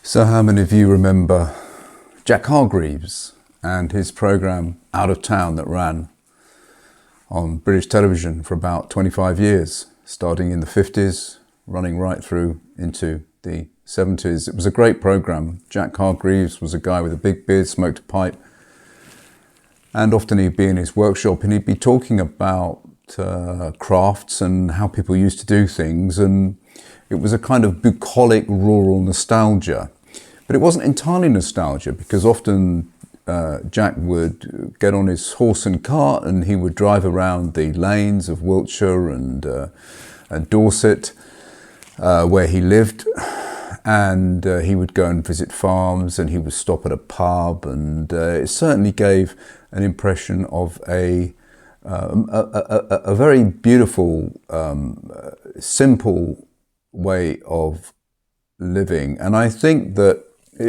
So how many of you remember Jack Hargreaves and his programme Out of Town that ran on British television for about 25 years, starting in the 50s, running right through into the 70s. It was a great programme. Jack Hargreaves was a guy with a big beard, smoked a pipe, and often he'd be in his workshop and he'd be talking about crafts and how people used to do things, and it was a kind of bucolic rural nostalgia. But it wasn't entirely nostalgia, because often Jack would get on his horse and cart and he would drive around the lanes of Wiltshire and Dorset, where he lived, and he would go and visit farms, and he would stop at a pub, and it certainly gave an impression of a very beautiful, simple way of living. And I think that,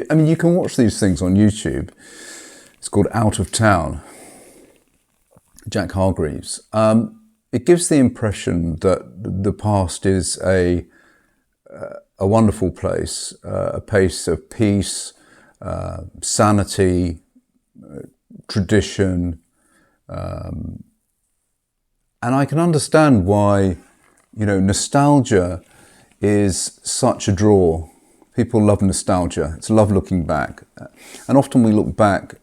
I mean, you can watch these things on YouTube. It's called Out of Town, Jack Hargreaves. It gives the impression that the past is a wonderful place, a place of peace, sanity, tradition, and I can understand why, nostalgia is such a draw. People love nostalgia. It's love looking back. And often we look back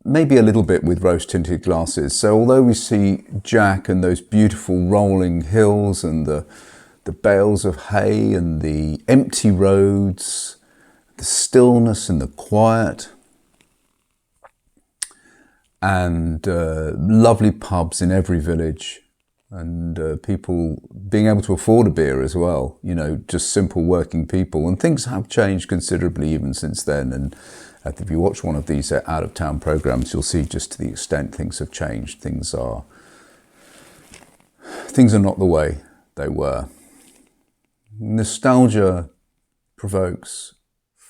maybe a little bit with rose-tinted glasses. So although we see Jack and those beautiful rolling hills and the bales of hay and the empty roads, the stillness and the quiet, and lovely pubs in every village, and people being able to afford a beer as well, just simple working people. And things have changed considerably even since then. And if you watch one of these out of town programs, you'll see just to the extent things have changed. Things are not the way they were. Nostalgia provokes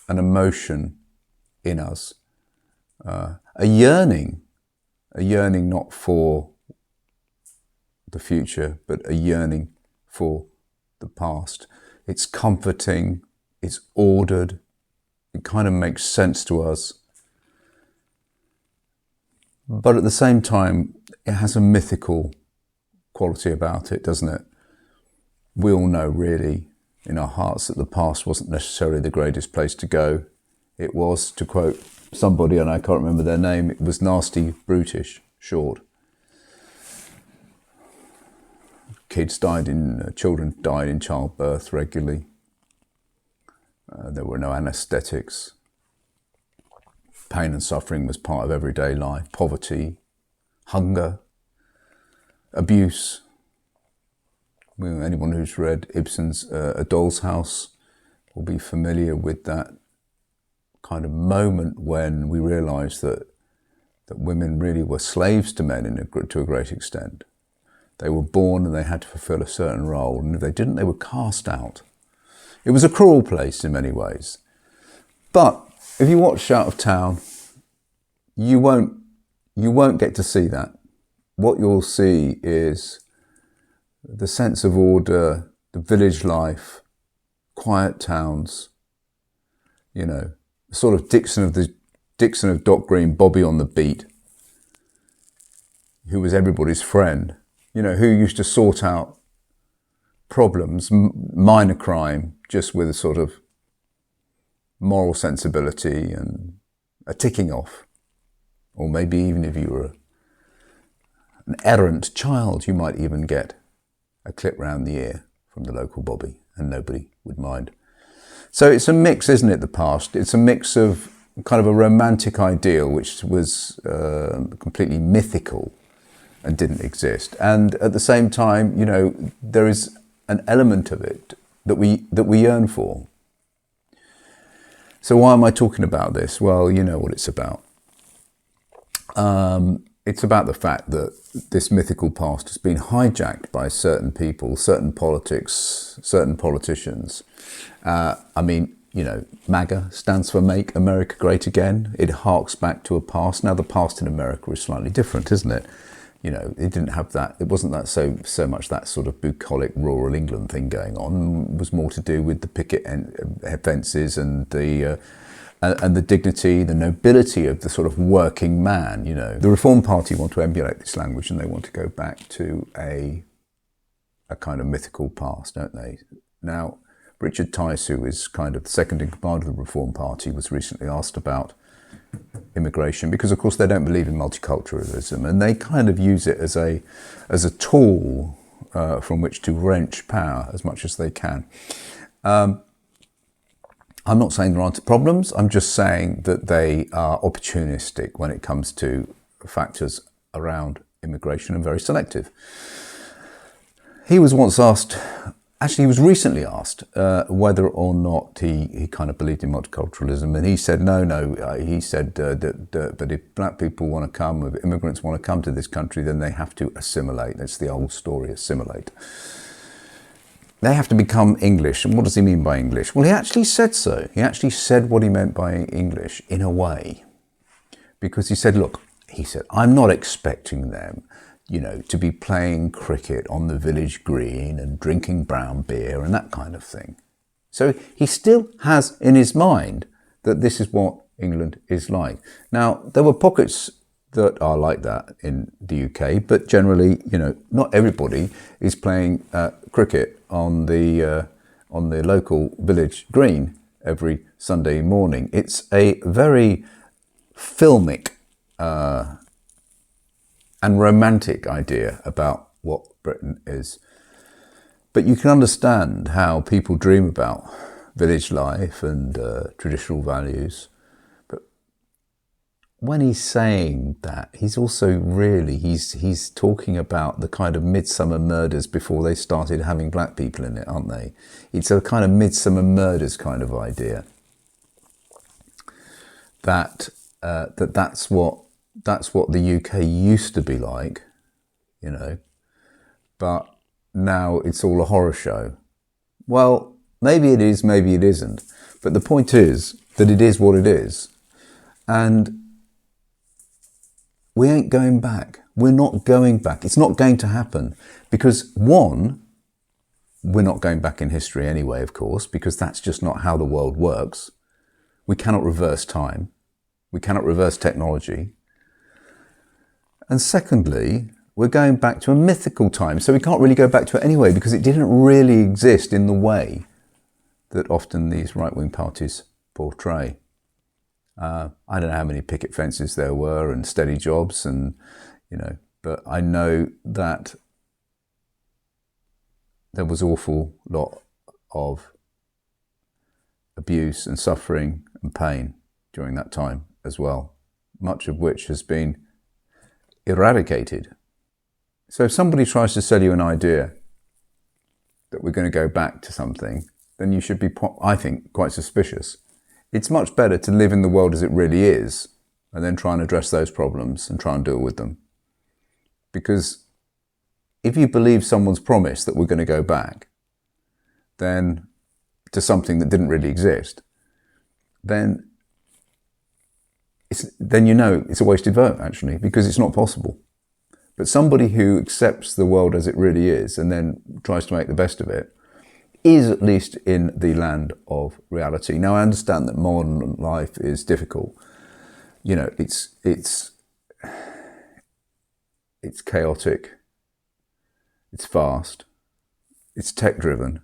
an emotion in us, a yearning not for the future, but a yearning for the past. It's comforting, it's ordered, it kind of makes sense to us. But at the same time, it has a mythical quality about it, doesn't it? We all know really in our hearts that the past wasn't necessarily the greatest place to go. It was, to quote somebody, and I can't remember their name, it was nasty, brutish, short. Children died in childbirth regularly. There were no anesthetics. Pain and suffering was part of everyday life. Poverty, hunger, abuse. Anyone who's read Ibsen's A Doll's House will be familiar with that kind of moment when we realised that women really were slaves to men to a great extent. They were born and they had to fulfill a certain role, and if they didn't, they were cast out. It was a cruel place in many ways. But if you watch Out of Town, you won't get to see that. What you'll see is the sense of order, the village life, quiet towns, sort of Dixon of Dock Green, Bobby on the beat, who was everybody's friend, who used to sort out problems, minor crime, just with a sort of moral sensibility and a ticking off. Or maybe even if you were an errant child, you might even get a clip round the ear from the local Bobby, and nobody would mind. So it's a mix, isn't it, the past? It's a mix of kind of a romantic ideal, which was completely mythical and didn't exist. And at the same time, there is an element of it that we yearn for. So why am I talking about this? Well, you know what it's about. It's about the fact that this mythical past has been hijacked by certain people, certain politics, certain politicians. MAGA stands for Make America Great Again. It harks back to a past. Now, the past in America is slightly different, isn't it? It didn't have that. It wasn't that so much that sort of bucolic rural England thing going on. It was more to do with the picket fences and the dignity, the nobility of the sort of working man. The Reform Party want to emulate this language, and they want to go back to a kind of mythical past, don't they? Now, Richard Tice, who is kind of the second in command of the Reform Party, was recently asked about immigration, because of course they don't believe in multiculturalism, and they kind of use it as a tool from which to wrench power as much as they can. I'm not saying there aren't problems. I'm just saying that they are opportunistic when it comes to factors around immigration, and very selective. He was once asked, actually he was recently asked, whether or not he kind of believed in multiculturalism, and he said no. He said that if black people want to come, if immigrants want to come to this country, then they have to assimilate. That's the old story, assimilate. They have to become English. And what does he mean by English? Well, he actually said so. He actually said what he meant by English in a way. Because he said, look, I'm not expecting them, to be playing cricket on the village green and drinking brown beer and that kind of thing. So he still has in his mind that this is what England is like. Now, there were pockets that are like that in the UK, but generally, not everybody is playing cricket on the local village green every Sunday morning. It's a very filmic and romantic idea about what Britain is. But you can understand how people dream about village life and traditional values. But when he's saying that, he's also really, he's talking about the kind of Midsummer Murders before they started having black people in it, aren't they? It's a kind of Midsummer Murders kind of idea. That's what the UK used to be like, but now it's all a horror show. Well, maybe it is, maybe it isn't. But the point is that it is what it is. And we ain't going back. We're not going back. It's not going to happen. Because one, we're not going back in history anyway, of course, because that's just not how the world works. We cannot reverse time. We cannot reverse technology. And secondly, we're going back to a mythical time. So we can't really go back to it anyway, because it didn't really exist in the way that often these right-wing parties portray. I don't know how many picket fences there were and steady jobs, and but I know that there was an awful lot of abuse and suffering and pain during that time as well, much of which has been eradicated. So if somebody tries to sell you an idea that we're going to go back to something, then you should be, I think, quite suspicious. It's much better to live in the world as it really is and then try and address those problems and try and deal with them. Because if you believe someone's promise that we're going to go back then to something that didn't really exist, then it's a wasted vote, actually, because it's not possible. But somebody who accepts the world as it really is and then tries to make the best of it is at least in the land of reality. Now, I understand that modern life is difficult. It's chaotic, it's fast, it's tech-driven.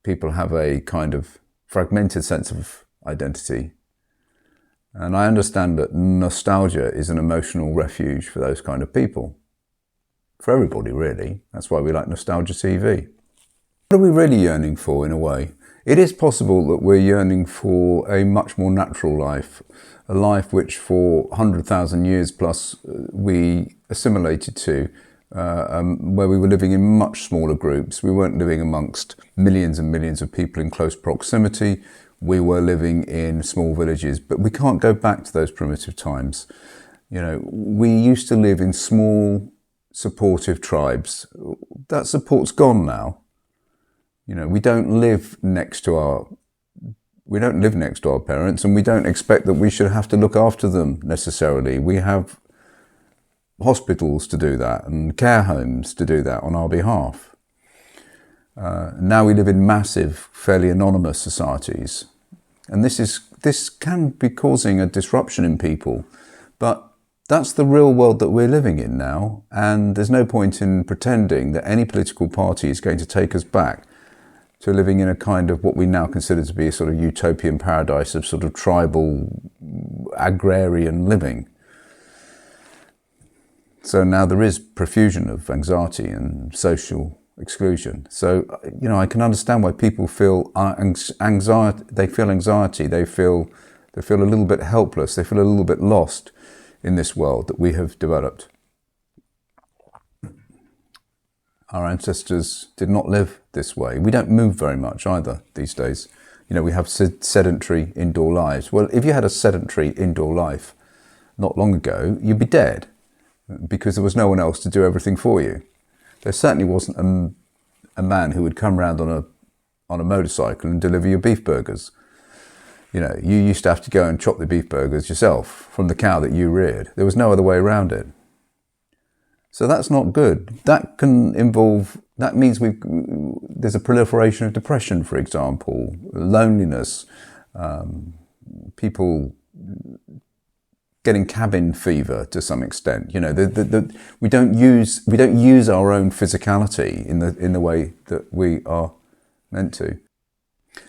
People have a kind of fragmented sense of identity. And I understand that nostalgia is an emotional refuge for those kind of people. For everybody, really. That's why we like nostalgia TV. What are we really yearning for, in a way? It is possible that we're yearning for a much more natural life, a life which for 100,000 years plus we assimilated to, where we were living in much smaller groups. We weren't living amongst millions and millions of people in close proximity. We were living in small villages, but we can't go back to those primitive times. We used to live in small, supportive tribes. That support's gone now. We don't live next to our We don't live next to our parents, and we don't expect that we should have to look after them necessarily. We have hospitals to do that and care homes to do that on our behalf. Now we live in massive, fairly anonymous societies, and this can be causing a disruption in people, but that's the real world that we're living in now, and there's no point in pretending that any political party is going to take us back to living in a kind of what we now consider to be a sort of utopian paradise of sort of tribal, agrarian living. So now there is profusion of anxiety and social exclusion. So, I can understand why people feel anxiety. They feel anxiety. They feel a little bit helpless. They feel a little bit lost in this world that we have developed. Our ancestors did not live this way. We don't move very much either these days. We have sedentary indoor lives. Well, if you had a sedentary indoor life not long ago, you'd be dead because there was no one else to do everything for you. There certainly wasn't a man who would come round on a motorcycle and deliver your beef burgers. You used to have to go and chop the beef burgers yourself from the cow that you reared. There was no other way around it. So that's not good. That means there's a proliferation of depression, for example, loneliness, people getting cabin fever to some extent. We don't use our own physicality in the way that we are meant to.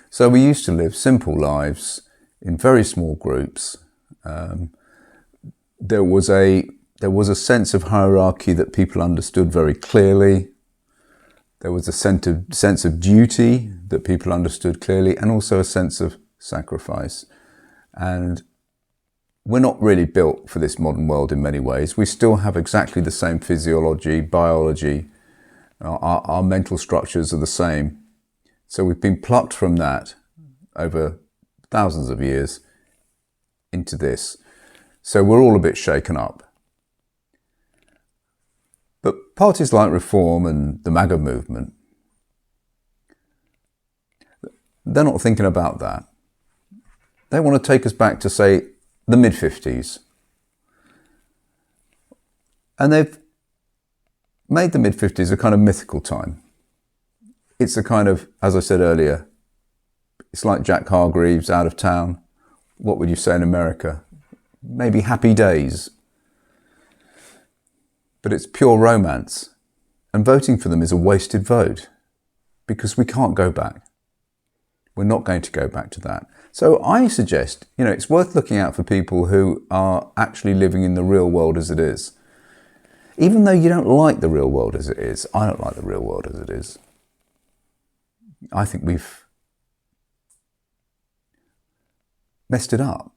So we used to live simple lives in very small groups. There was a sense of hierarchy that people understood very clearly. There was a sense of duty that people understood clearly, and also a sense of sacrifice. And we're not really built for this modern world in many ways. We still have exactly the same physiology, biology. Our mental structures are the same. So we've been plucked from that over thousands of years into this. So we're all a bit shaken up. But parties like Reform and the MAGA movement, they're not thinking about that. They want to take us back to, say, the mid-50s. And they've made the mid-50s a kind of mythical time. It's a kind of, as I said earlier, it's like Jack Hargreaves, Out of Town. What would you say in America? Maybe Happy Days. But it's pure romance. And voting for them is a wasted vote because we can't go back. We're not going to go back to that. So I suggest, it's worth looking out for people who are actually living in the real world as it is. Even though you don't like the real world as it is, I don't like the real world as it is. I think we've messed it up.